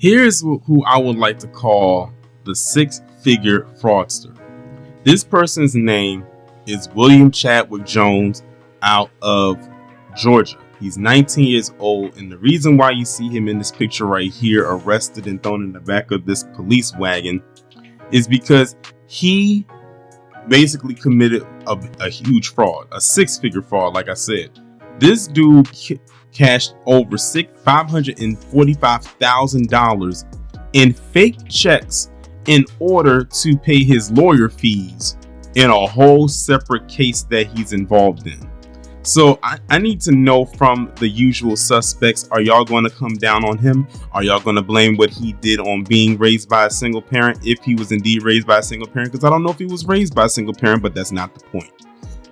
Here's who I would like to call the six-figure fraudster. This person's name is William Chadwick Jones out of Georgia. He's 19 years old, and the reason why you see him in this picture right here, arrested and thrown in the back of this police wagon, is because he basically committed a huge fraud, a six-figure fraud. Like I said, this dude cashed over $545,000 in fake checks in order to pay his lawyer fees in a whole separate case that he's involved in. So I need to know from the usual suspects, are y'all going to come down on him? Are y'all going to blame what he did on being raised by a single parent, if he was indeed raised by a single parent? Because I don't know if he was raised by a single parent, but that's not the point.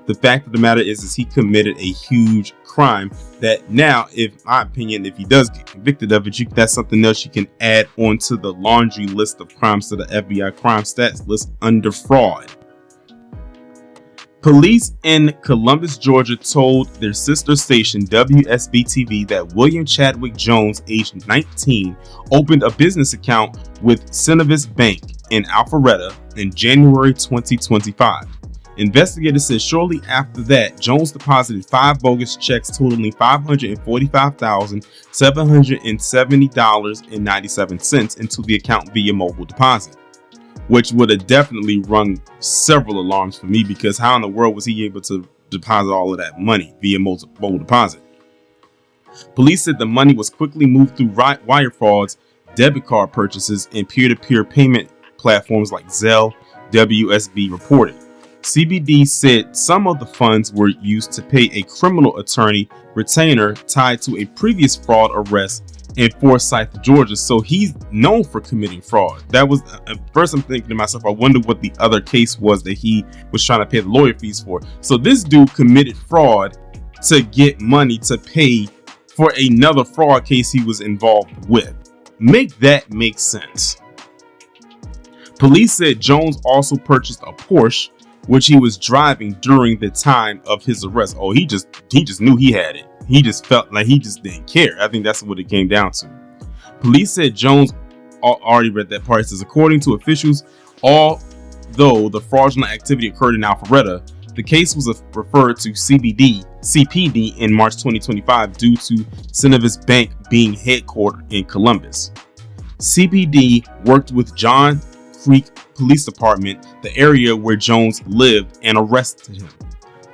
The fact of the matter is he committed a huge crime that now, in my opinion, if he does get convicted of it, that's something else you can add onto the laundry list of crimes to the FBI crime stats list under fraud. Police in Columbus, Georgia told their sister station WSB-TV that William Chadwick Jones, aged 19, opened a business account with Cinevis Bank in Alpharetta in January 2025. Investigators said shortly after that, Jones deposited 5 bogus checks totaling $545,770.97 into the account via mobile deposit, which would have definitely rung several alarms for me, because how in the world was he able to deposit all of that money via mobile deposit? Police said the money was quickly moved through wire frauds, debit card purchases, and peer-to-peer payment platforms like Zelle, WSB reported. CBD said some of the funds were used to pay a criminal attorney retainer tied to a previous fraud arrest in Forsyth, Georgia. So he's known for committing fraud. That was at first I'm thinking to myself, I wonder what the other case was that he was trying to pay the lawyer fees for. So this dude committed fraud to get money to pay for another fraud case he was involved with. Make that make sense. Police said Jones also purchased a Porsche, which he was driving during the time of his arrest. Oh, he just knew he had it. He just felt like he just didn't care. I think that's what it came down to. Police said Jones already read that part. It says, according to officials, although the fraudulent activity occurred in Alpharetta, the case was referred to CPD in March 2025 due to Cinevis Bank being headquartered in Columbus. CPD worked with John Creek Police Department, the area where Jones lived, and arrested him.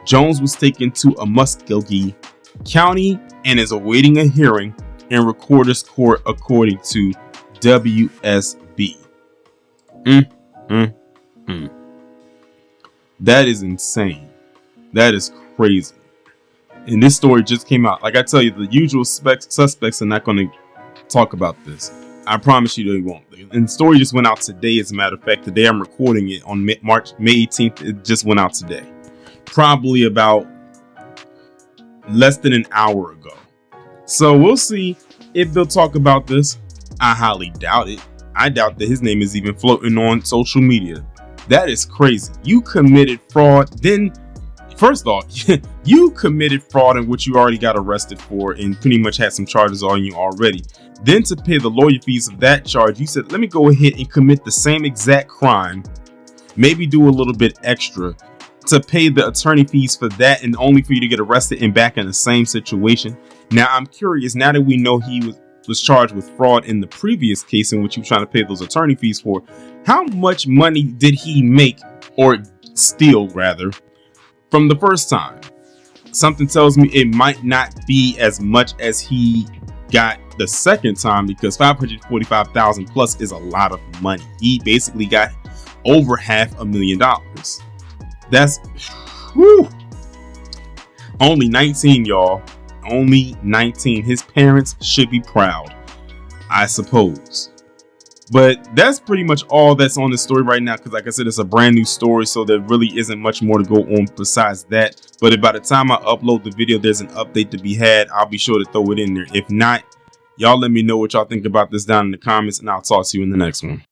Jones was taken to a Muskogee County and is awaiting a hearing in Recorder's Court, according to WSB. That is insane. That is crazy. And this story just came out. Like I tell you, the usual suspects are not going to talk about this. I promise you they won't. And the story just went out today. As a matter of fact, today I'm recording it on May 18th. It just went out today. Probably about less than an hour ago. So we'll see if they'll talk about this. I highly doubt it. I doubt that his name is even floating on social media. That is crazy. You committed fraud. Then, first off, you committed fraud in which you already got arrested for and pretty much had some charges on you already. Then to pay the lawyer fees of that charge, you said, let me go ahead and commit the same exact crime, maybe do a little bit extra to pay the attorney fees for that, and only for you to get arrested and back in the same situation. Now, I'm curious, now that we know he was charged with fraud in the previous case in which he was trying to pay those attorney fees for, how much money did he make, or steal rather, from the first time? Something tells me it might not be as much as he got the second time, because $545,000 plus is a lot of money. He basically got over $500,000. That's whew. Only 19, y'all. Only 19. His parents should be proud, I suppose. But that's pretty much all that's on the story right now, because like I said, it's a brand new story, so there really isn't much more to go on besides that. But by the time I upload the video, there's an update to be had. I'll be sure to throw it in there. If not, y'all let me know what y'all think about this down in the comments, and I'll talk to you in the next one.